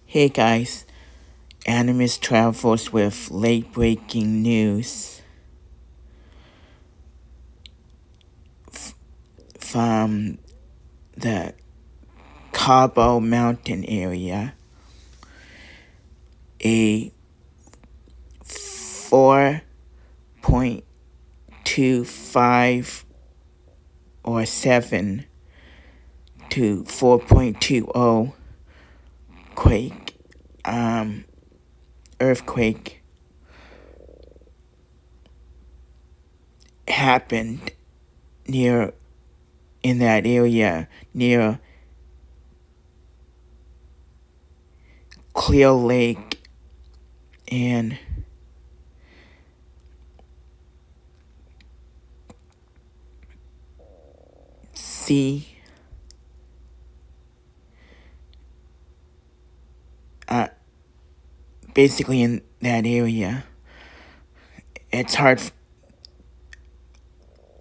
Hey guys, Animus travels with late breaking news from the Cabo Mountain area. A 4.25 or 7 to 4.20 earthquake happened in that area near Clear Lake and sea basically in that area. It's hard.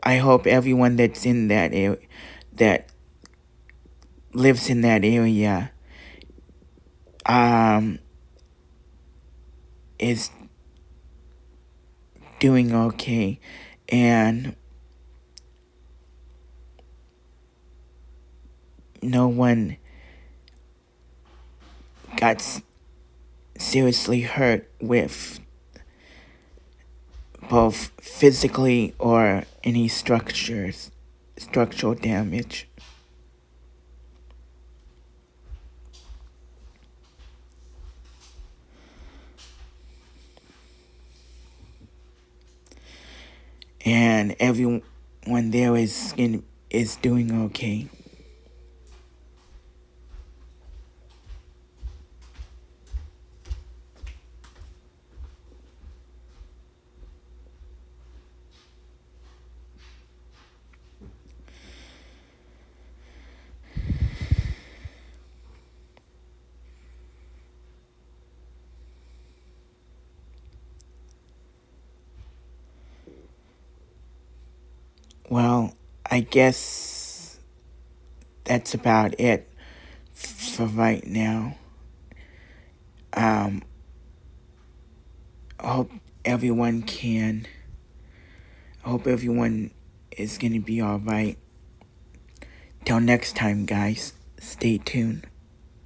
I hope everyone that's in that area, that lives in that area, is doing okay, and no one got seriously hurt with both physically or any structural damage. And everyone there is doing okay. Well, I guess that's about it for right now. I hope everyone is gonna be alright. Till next time, guys, stay tuned.